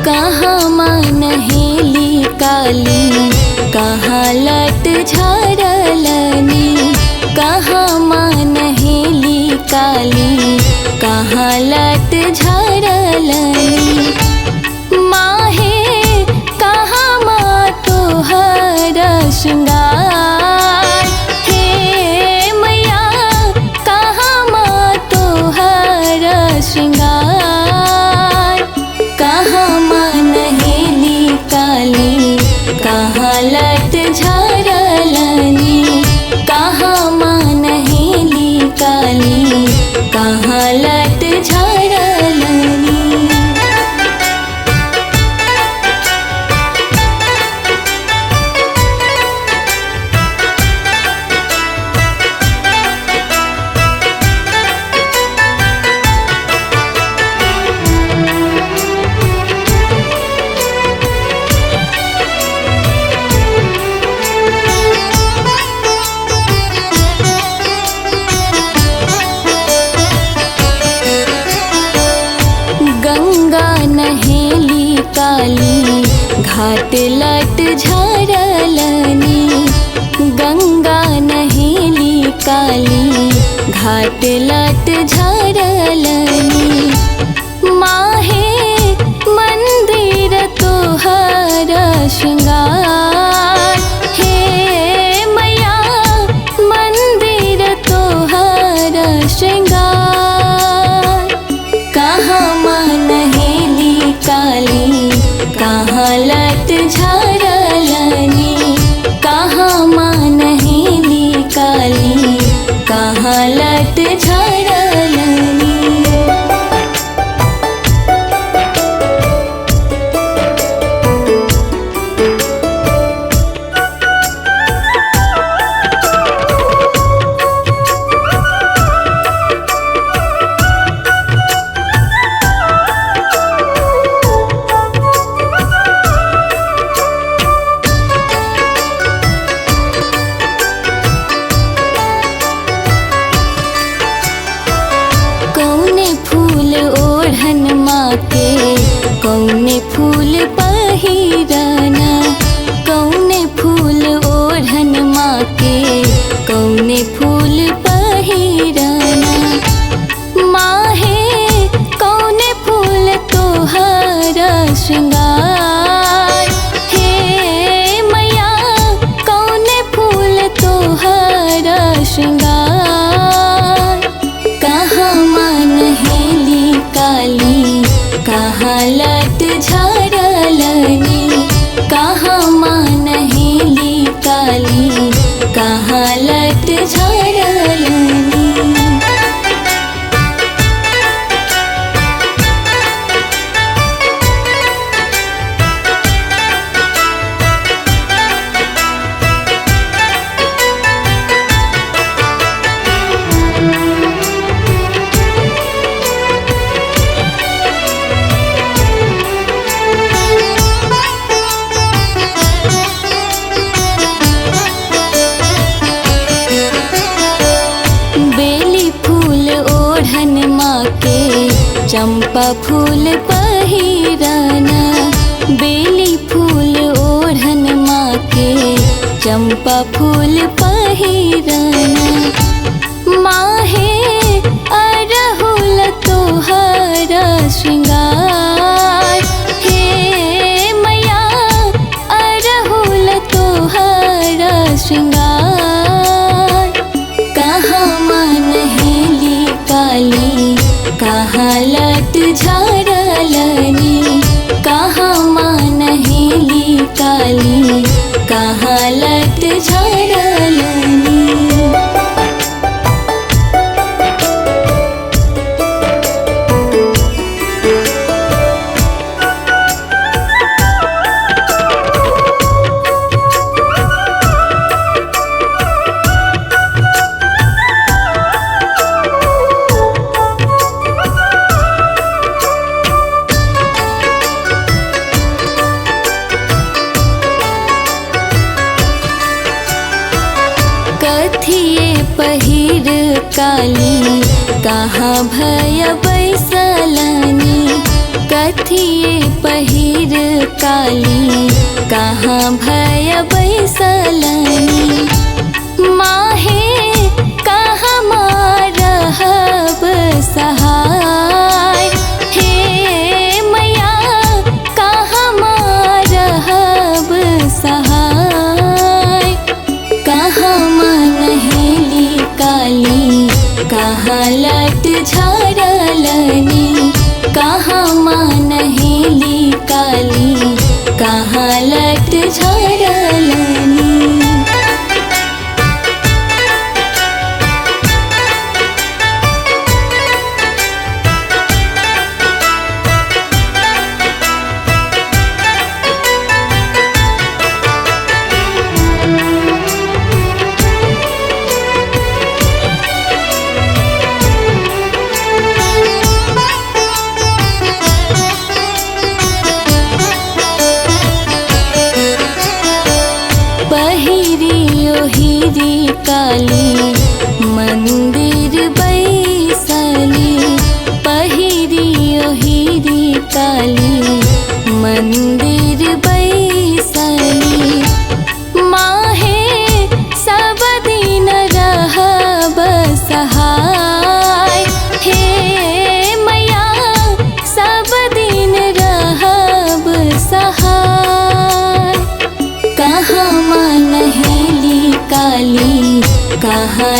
कहाँ मनहेली काली, कहाँ लट झरलनी। कहाँ मनहेली काली, कहाँ लट झरलनी। माहे कहाँ माँ तोहर श्रृंगार, हे मैया कहाँ माँ तोहर श्रृंगार। कहाँ मनहेली काली, कहाँ लट झरलनी। कहाँ मनहेली काली, कहाँ लट झरलनी। गंगा नहेली काली, घाट लट झरलनी। गंगा नहेली काली, घाट लट झरलनी। माहे मंदिर तोहर श्रृंगार, हे मैया मंदिर तोहर श्रृंगार। कहाँ मनहेली काली, कहाँ लट झरलनी। कहाँ मनहेली काली, कहाँ लट झरलनी। कौने फूल ओढ़न माँ के, कौने फूल पहिरना। कौने फूल ओढ़न माँ के, कौने फूल पहिरना। माहे कौने फूल तोहर श्रृंगार, हे मैया कौने फूल तोहर श्रृंगार। कहाँ मनहेली काली, कहाँ लट झरलनी। कहाँ मनहेली काली, कहाँ लट झरलनी। बेली फूल ओढ़न माँ के, चंपा फूल पहिरना। बेली फूल ओढ़न माँ के, चंपा फूल पहिरना। माहे अरहुल तोहर श्रृंगार, हे मैया अरहुल तोहर श्रृंगार। कहाँ मनहेली काली, कहाँ लट झरलनी। कहाँ मनहेली काली, कहाँ लट झरलनी। कथिए पहिर काली, कहाँ भय बैसलनी। कथिए पहिर काली कहाँ भय बैसलनी माहे कहाँ मारहब सहाय हे मैया कहाँ मारहब सहाय कहाँ मनहेली काली कहाँ लट झारलनी कहाँ मनहेली काली कहाँ लट झारलनी पहिरी ओहिरी काली मंदिर बैसली पहिरी ओहिरी काली मंदिर बैसली माहे सब दिन रहब सहाय हे मैया सब दिन रहब सहाय कहाँ मनहेली काली कहाँ